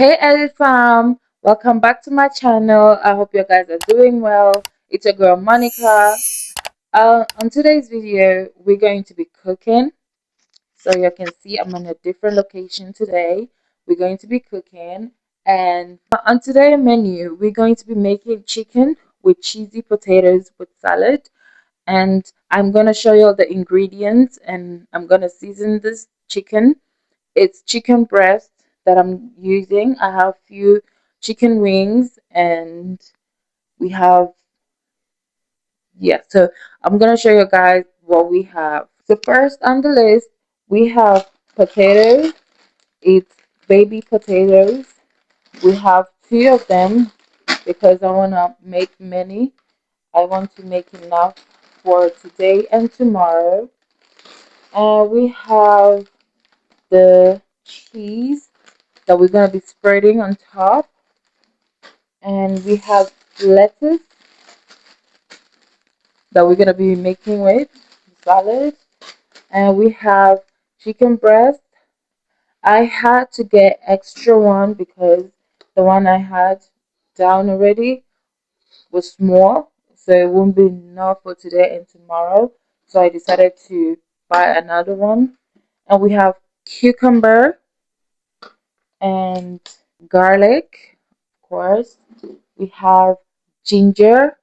Hey Edit fam, welcome back to my channel. I hope you guys are doing well. It's your girl Monica. On today's video we're going to be cooking. So you can see I'm in a different location today. We're going to be cooking, and on today's menu we're going to be making chicken with cheesy potatoes with salad. And I'm going to show you all the ingredients, and I'm going to season this chicken. It's chicken breast that I'm using. I have few chicken wings, and we have, yeah, so I'm gonna show you guys what we have. So first on the list we have potatoes. It's baby potatoes. We have two of them because I want to make many. I want to make enough for today and tomorrow. And we have the cheese that we're going to be spreading on top. And we have lettuce that we're going to be making with salad. And we have chicken breast. I had to get extra one because the one I had down already was small, so it won't be enough for today and tomorrow. So I decided to buy another one. And we have cucumber and garlic, of course. We have ginger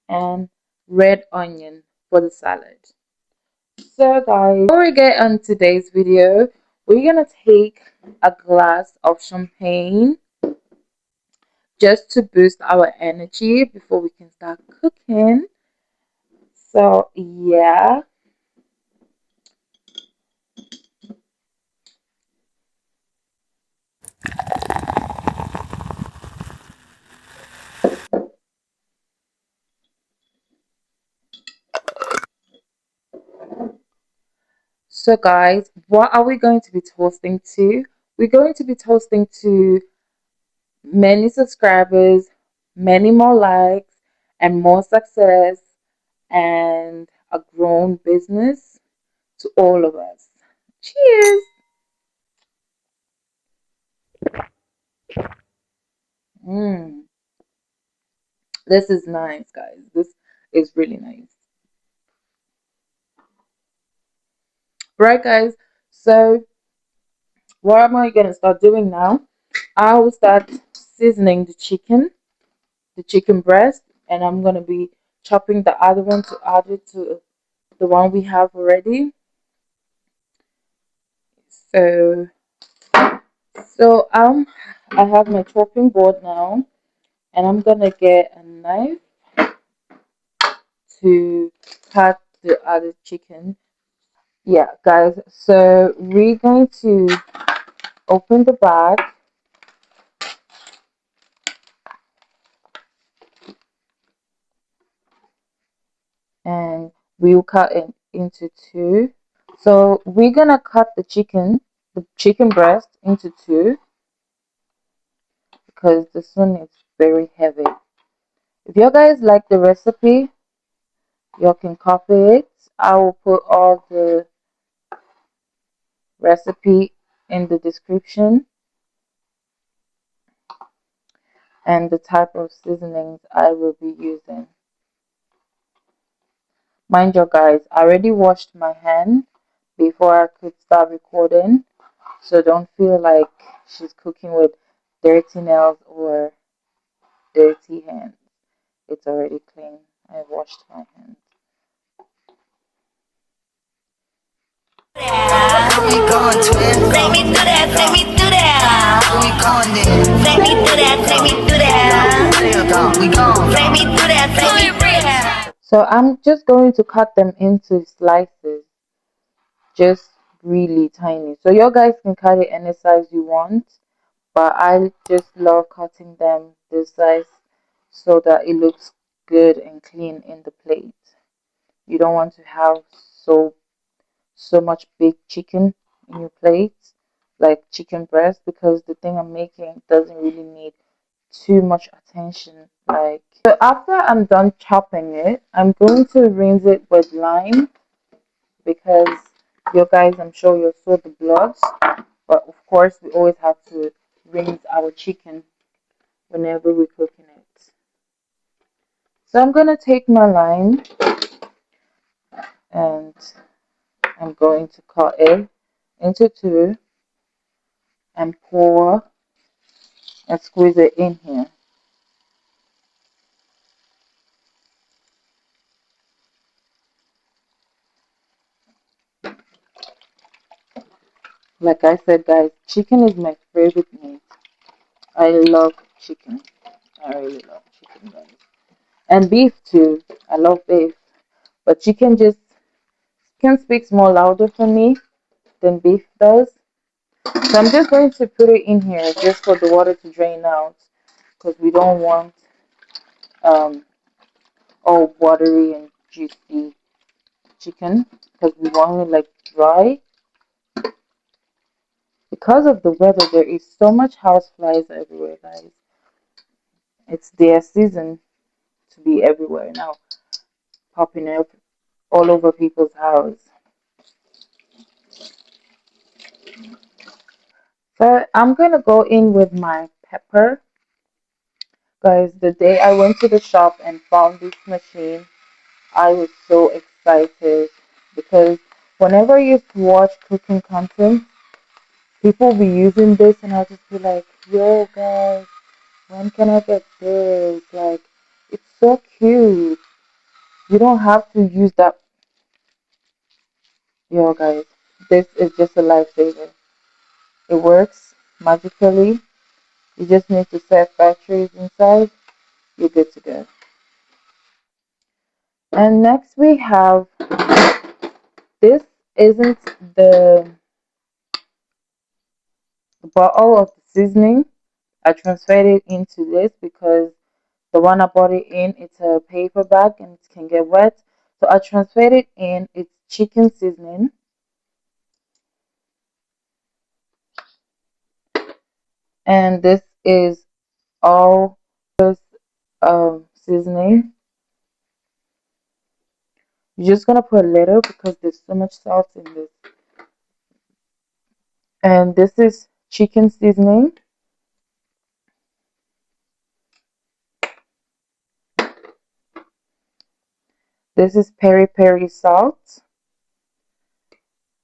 and red onion for the salad. So guys, before we get on today's video, we're gonna take a glass of champagne just to boost our energy before we can start cooking. So yeah. So guys, what are we going to be toasting to? We're going to be toasting to many subscribers, many more likes, and more success, and a grown business to all of us. Cheers! Mm, this is nice, guys. This is really nice. Right, guys. So, what am I gonna start doing now? I will start seasoning the chicken breast, and I'm gonna be chopping the other one to add it to the one we have already. So, so I have my chopping board now, and I'm gonna get a knife to cut the other chicken. Yeah, guys. So we're going to open the bag, and we'll cut it into two. So we're gonna cut the chicken breast into two because this one is very heavy. If you guys like the recipe, you can copy it. I will put all the recipe in the description and the type of seasonings I will be using. Mind you guys, I already washed my hand before I could start recording, so don't feel like she's cooking with dirty nails or dirty hands. It's already clean. I washed my hands. We going twin. Take me through that, take me through that. We going there. Take me through that, take me through that. We going. Take me through that, take me through that. So I'm just going to cut them into slices, just really tiny. So you guys can cut it any size you want, but I just love cutting them this size so that it looks good and clean in the plate. You don't want to have so much big chicken in your plate, like chicken breast, because the thing I'm making doesn't really need too much attention. Like, so after I'm done chopping it, I'm going to rinse it with lime because you guys, I'm sure you saw the blood, but of course we always have to brings our chicken whenever we're cooking it. So I'm gonna take my line and I'm going to cut it into two and pour and squeeze it in here. Like I said, guys, chicken is my favorite meat. I love chicken. I really love chicken, guys. And beef too. I love beef. But chicken speaks more louder for me than beef does. So I'm just going to put it in here just for the water to drain out because we don't want um all watery and juicy chicken because we want it like dry. Because of the weather, there is so much house flies everywhere, guys. It's their season to be everywhere now, popping up all over people's house. So I'm gonna go in with my pepper. Guys, the day I went to the shop and found this machine, I was so excited because whenever I used to watch cooking content, people be using this and I'll just be like, yo guys, when can I get this? Like, it's so cute. You don't have to use that. Yo guys, this is just a lifesaver. It works magically. You just need to set batteries inside. You're good to go. And next we have this isn't the bottle of the seasoning. I transferred it into this because the one I bought it in, it's a paper bag and it can get wet. So I transferred it in. It's chicken seasoning. And this is all this seasoning. You're just gonna put a little because there's so much salt in this. And this is chicken seasoning. This is peri peri salt.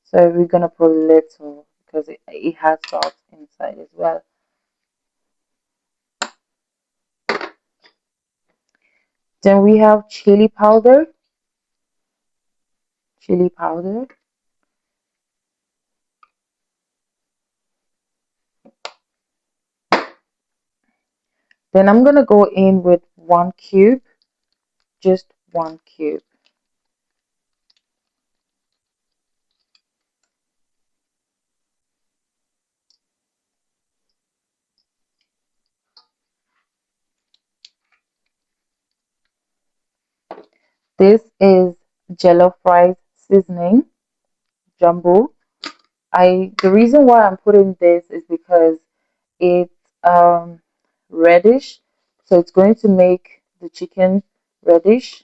So we're gonna put a little because it has salt inside as well. Then we have chili powder. Chili powder. Then I'm gonna go in with 1 cube, just 1 cube. This is jello fries seasoning, jumbo. The reason why I'm putting this is because it's reddish, so it's going to make the chicken reddish,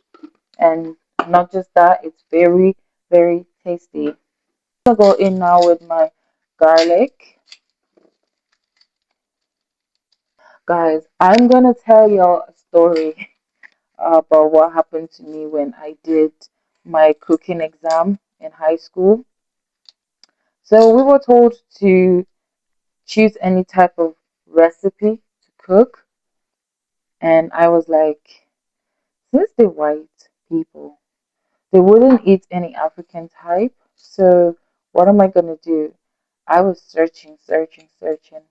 and not just that, it's very very tasty. I'm gonna go in now with my garlic. Guys, I'm gonna tell y'all a story about what happened to me when I did my cooking exam in high school. So we were told to choose any type of recipe to cook, and I was like, since they're white people, they wouldn't eat any African type. So what am I gonna do? I was searching, searching, searching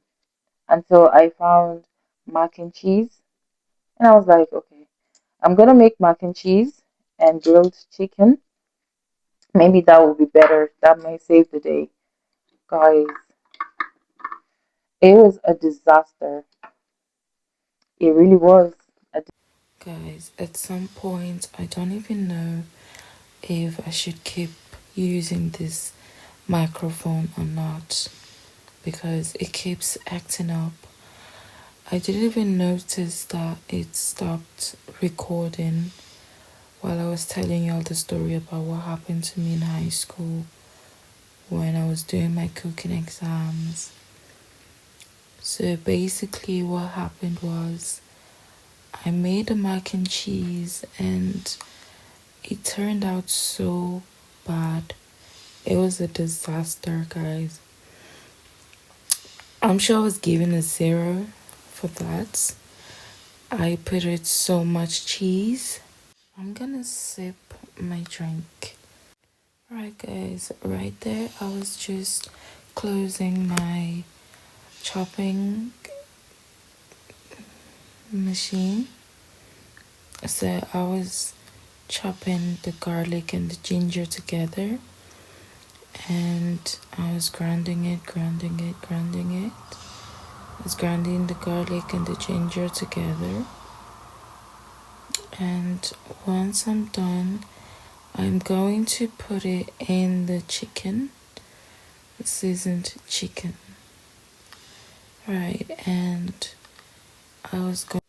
until I found mac and cheese, and I was like, okay, I'm gonna make mac and cheese and grilled chicken. Maybe that will be better. That may save the day. Guys, it was a disaster. It really was. Guys, at some point, I don't even know if I should keep using this microphone or not because it keeps acting up. I didn't even notice that it stopped recording while I was telling y'all the story about what happened to me in high school when I was doing my cooking exams. So basically what happened was I made a mac and cheese and it turned out so bad. It was a disaster, guys. I'm sure I was given a 0 for that. I put it so much cheese. I'm gonna sip my drink. Right, guys, right there I was just closing my chopping machine. So I was chopping the garlic and the ginger together, and I was grinding it. I was grinding the garlic and the ginger together. And once I'm done, I'm going to put it in the chicken, the seasoned chicken. Right, and I was going,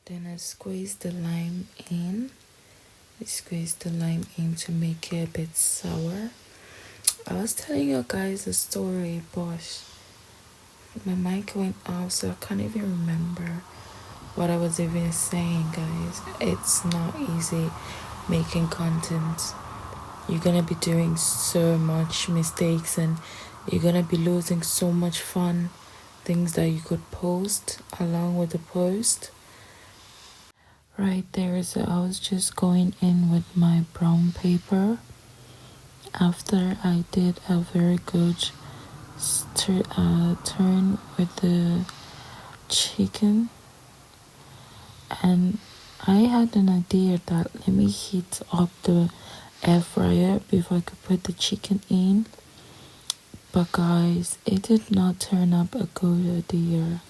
then I squeezed the lime in. I squeezed the lime in to make it a bit sour. I was telling you guys a story, but my mic went off, so I can't even remember what I was even saying, guys. It's not easy making content. You're gonna be doing so much mistakes, and you're gonna be losing so much fun things that you could post along with the post. Right there, so I was just going in with my brown paper after I did a very good turn with the chicken, and I had an idea that let me heat up the air fryer before I could put the chicken in, but guys, it did not turn up a good idea.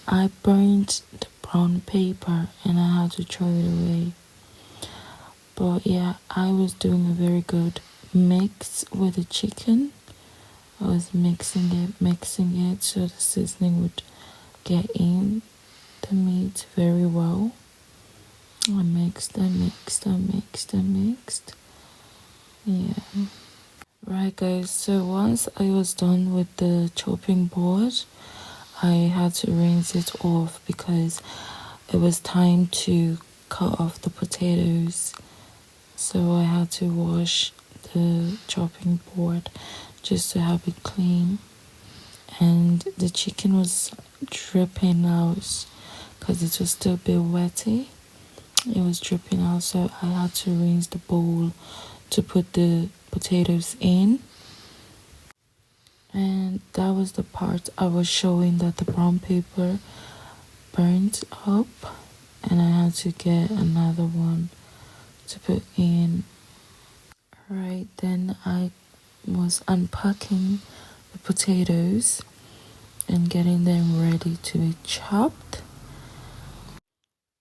I burned the brown paper and I had to throw it away. But yeah, I was doing a very good mix with the chicken. I was mixing it so the seasoning would get in the meat very well. I mixed. Yeah. Right, guys, so once I was done with the chopping board, I had to rinse it off because it was time to cut off the potatoes. So I had to wash the chopping board just to have it clean. And the chicken was dripping out because it was still a bit wetty. It was dripping out, so I had to rinse the bowl to put the potatoes in. And that was the part I was showing that the brown paper burnt up, and I had to get another one to put in. Right, then I was unpacking the potatoes and getting them ready to be chopped.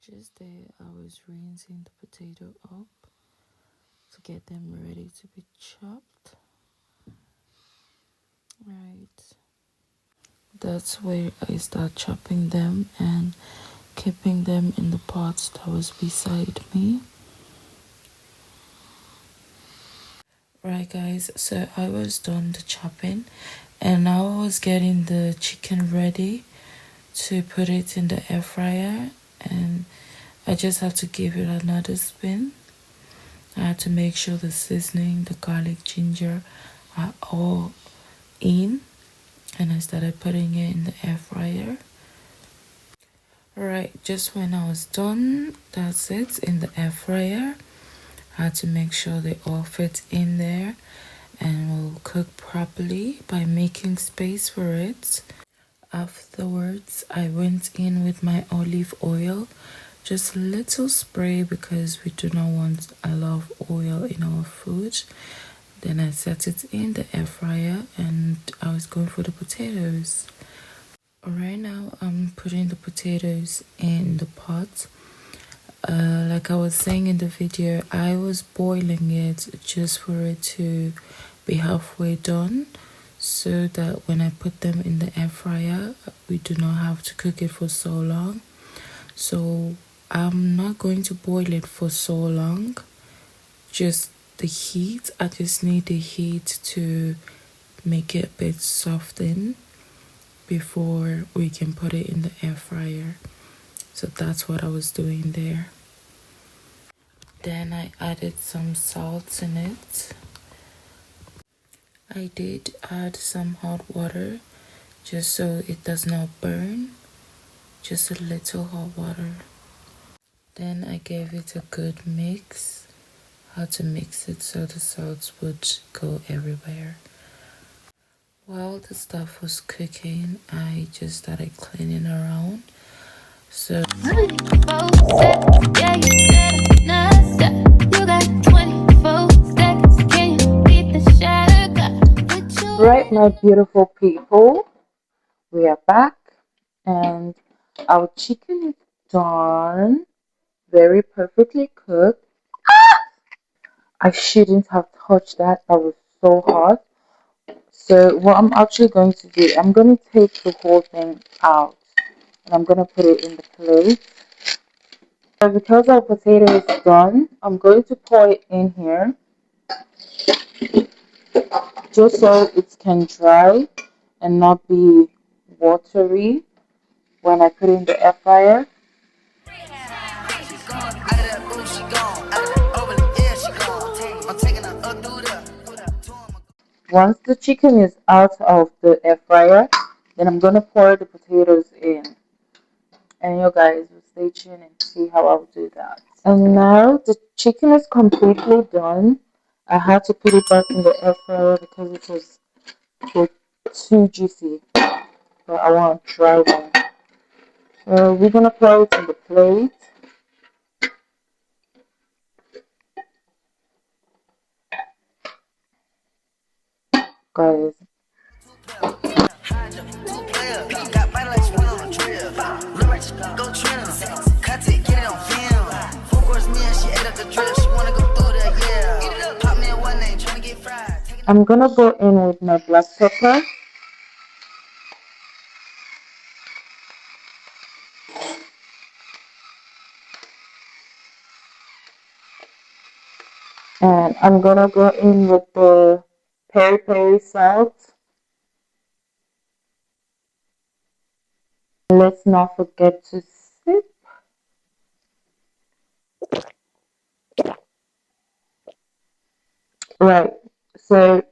Just there I was rinsing the potato up to get them ready to be chopped. Right, that's where I start chopping them and keeping them in the pot that was beside me. Right, guys, so I was done the chopping and now I was getting the chicken ready to put it in the air fryer, and I just have to give it another spin. I had to make sure the seasoning, the garlic, ginger are all in, and I started putting it in the air fryer. Alright, just when I was done, that's it, in the air fryer. I had to make sure they all fit in there and will cook properly by making space for it. Afterwards, I went in with my olive oil, just a little spray because we do not want a lot of oil in our food. Then I set it in the air fryer and I was going for the potatoes. Right now I'm putting the potatoes in the pot. Like I was saying in the video, I was boiling it just for it to be halfway done, so that when I put them in the air fryer, we do not have to cook it for so long. So I'm not going to boil it for so long, just the heat. I just need the heat to make it a bit soften. before we can put it in the air fryer. So that's what I was doing there. Then I added some salt in it. I did add some hot water just so it does not burn, just a little hot water. Then I gave it a good mix, how to mix it so the salt would go everywhere. While the stuff was cooking, I just started cleaning around. So Right, my beautiful people, we are back and our chicken is done, very perfectly cooked. I shouldn't have touched that, that was so hot. So what I'm actually going to do, I'm going to take the whole thing out and I'm going to put it in the plate. So because our potato is done, I'm going to pour it in here just so it can dry and not be watery when I put it in the air fryer. Once the chicken is out of the air fryer, then I'm gonna pour the potatoes in. And you guys will stay tuned and see how I'll do that. And now the chicken is completely done. I had to put it back in the air fryer because it was too juicy. But I want to try one. So we're gonna pour it in the plate. Guys, I'm gonna go in with my black pepper. And I'm gonna go in with the peri peri salt. Let's not forget to sip. Right, so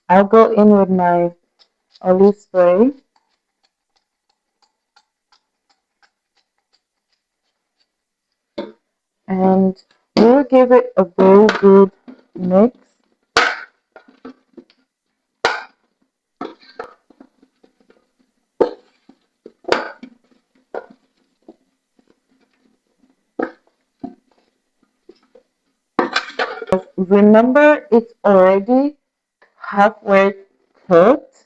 I'll go in with my olive spray. And we'll give it a very good mix. Remember, it's already halfway cooked.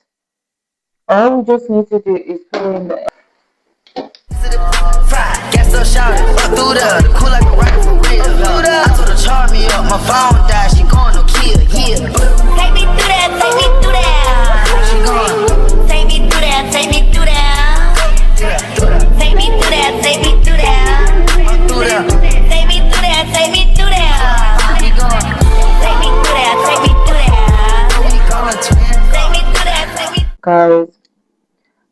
All we just need to do is put it in the Gas up, shout it, up through the cool like a rocket for real. I told her charge me up, my phone died, she going no kill, yeah. Take me through that, take me through that. She going, take me through that, take me through that. Take me through that, take me through that. Through that. Take me through that, take me through that. She going, take me through that, take me through that. Take me through that, take me. guys.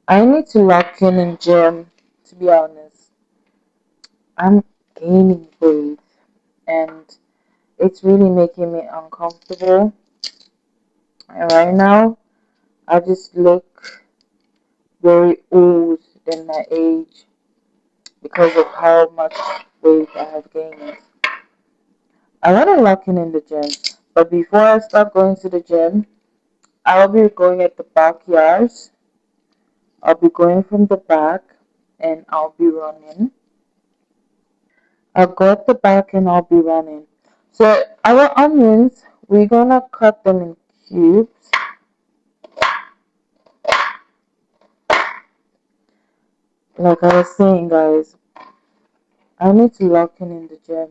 I need to lock in gym, to be honest. I'm gaining weight and it's really making me uncomfortable. And right now, I just look very old than my age because of how much weight I have gained. I want to lock in the gym, but before I start going to the gym, I'll be going at the backyards. I'll be going from the back and I'll be running. I'll go at the back and I'll be running. So our onions, we're gonna cut them in cubes. Like I was saying, guys, I need to lock in the gym.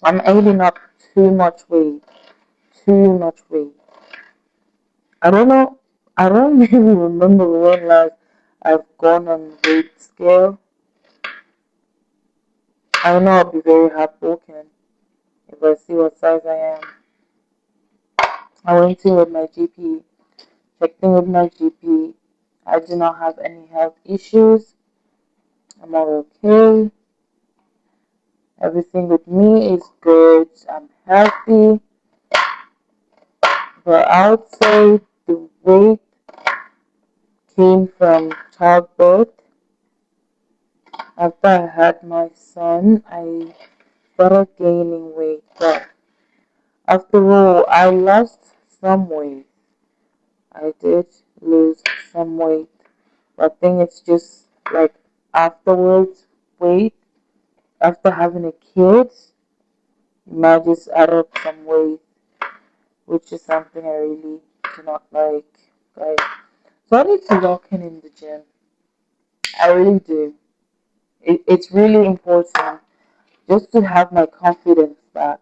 I'm adding up too much weight. Too much weight. I don't know. I don't even remember when last I've gone on weight scale. I know I'll be very heartbroken if I see what size I am. I went in with my GP Checked in with my GP. I do not have any health issues. I'm all okay. Everything with me is good. I'm healthy. But I would say the weight came from childbirth. After I had my son, I started gaining weight. But after all, I lost some weight. I did lose some weight. I think it's just like afterwards, weight, after having a kid, you might just add up some weight, which is something I really do not like, guys. So I need to lock in the gym. I really do. It's really important just to have my confidence back.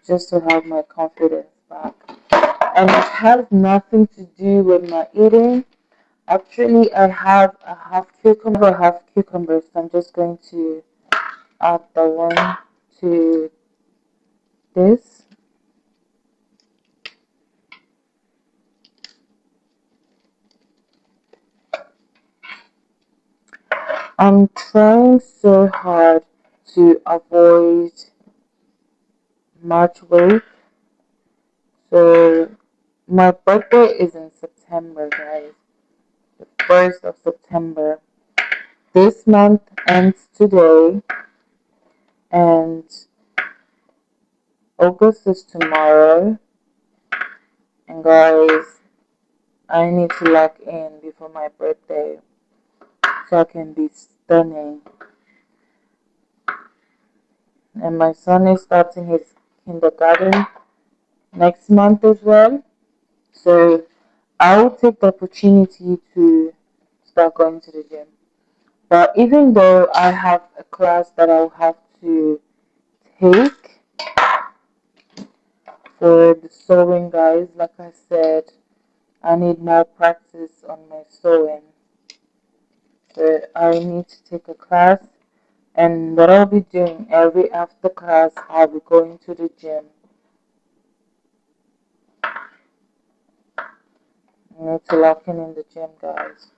Just to have my confidence back. And it has nothing to do with my eating. Actually, I have a half cucumber, so I'm just going to add the one to this. I'm trying so hard to avoid much weight. So my birthday is in September, guys. The 1st of September. This month ends today, and August is tomorrow. And guys, I need to lock in before my birthday so I can be stunning. And my son is starting his kindergarten next month as well. So I will take the opportunity to start going to the gym. But even though I have a class that I'll have to take for the sewing, guys, like I said, I need more practice on my sewing. So I need to take a class, and what I'll be doing every after class, I'll be going to the gym. I need to lock in the gym, guys.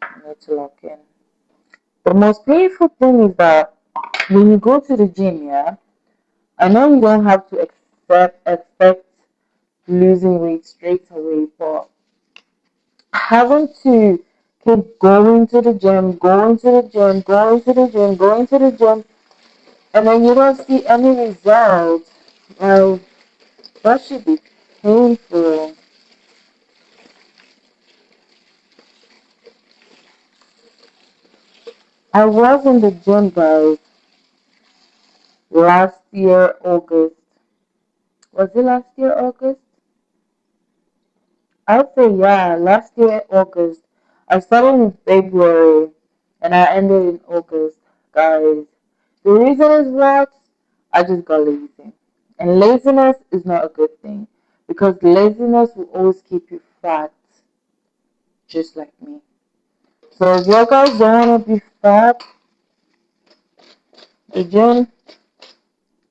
I need to lock in. The most painful thing is that when you go to the gym, yeah, I know you don't have to expect losing weight straight away, but having to keep going to the gym, going to the gym, going to the gym, going to the gym, and then you don't see any results, well, that should be painful. I was in the gym, guys, last year, August. Was it last year, August? I'd say, yeah, last year, August. I started in February and I ended in August, guys. The reason is what? I just got lazy. And laziness is not a good thing because laziness will always keep you fat, just like me. So if you guys don't want to be fat, the gym,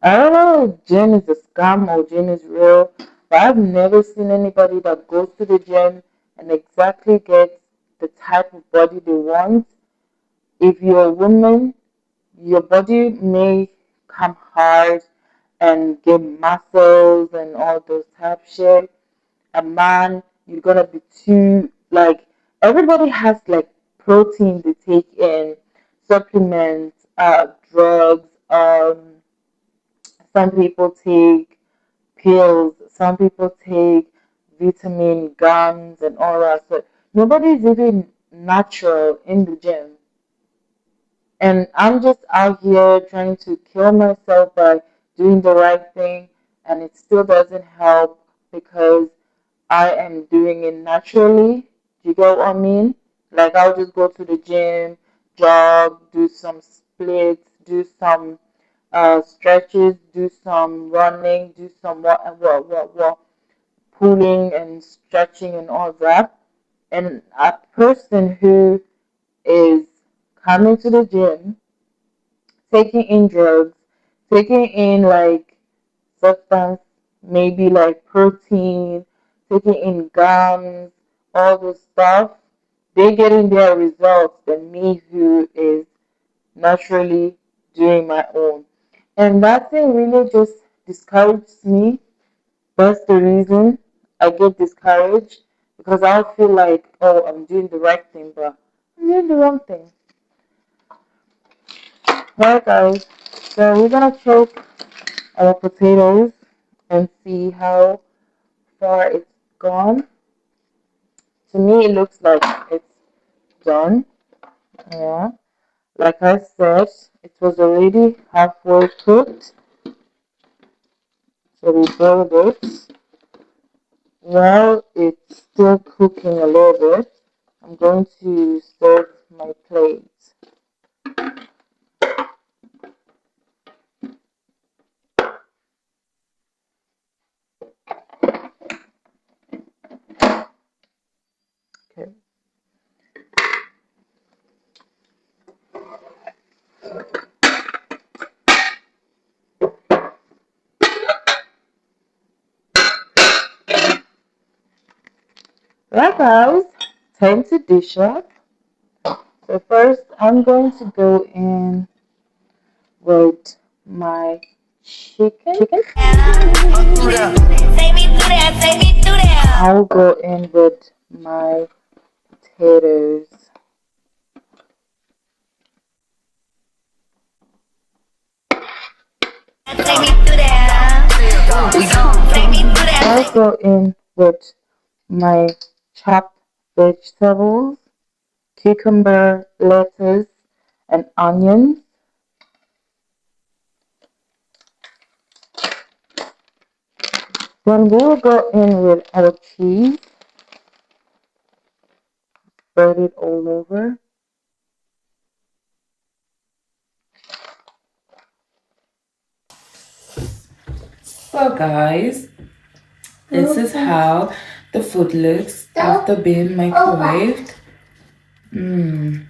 I don't know if gym is a scam or gym is real, but I've never seen anybody that goes to the gym and exactly gets the type of body they want. If you're a woman, your body may come hard and get muscles and all those type shit. A man, you're gonna be too like everybody has like protein they take in, supplements, drugs, some people take pills, some people take vitamin gums and all that. So nobody's even natural in the gym. And I'm just out here trying to kill myself by doing the right thing, and it still doesn't help because I am doing it naturally. Do you get what I mean? Like I'll just go to the gym, jog, do some splits, do some stretches, do some running, do some what, pulling and stretching and all that. And a person who is coming to the gym, taking in drugs, taking in like substance maybe like protein, taking in gums, all this stuff, they're getting their results than me who is naturally doing my own. And that thing really just discourages me. That's the reason I get discouraged because I feel like, oh, I'm doing the right thing, but I'm doing the wrong thing. Well, guys, so we're gonna check our potatoes and see how far it's gone. To me, it looks like it's done. Yeah, like I said, it was already halfway cooked, so we boiled it. While it's still cooking a little bit, I'm going to serve my plate. Okay. Right, guys, time to dish up. So first, I'm going to go in with my chicken. I'll go in with my potatoes. I'll go in with my chopped vegetables, cucumber, lettuce, and onions. Then we'll go in with our cheese, spread it all over. So guys, this is how the food looks after being microwaved. The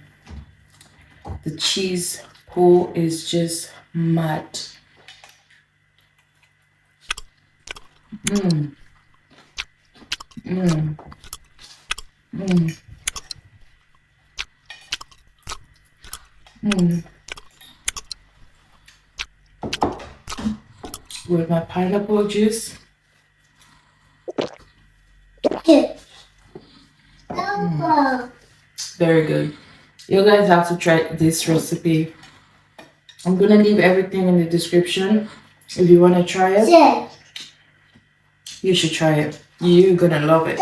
cheese pool is just mad. Mmm. Mmm. Mmm. Mmm. With my pineapple juice. Very good. You guys have to try this recipe. I'm gonna leave everything in the description. If you wanna try it, you should try it. You're gonna love it.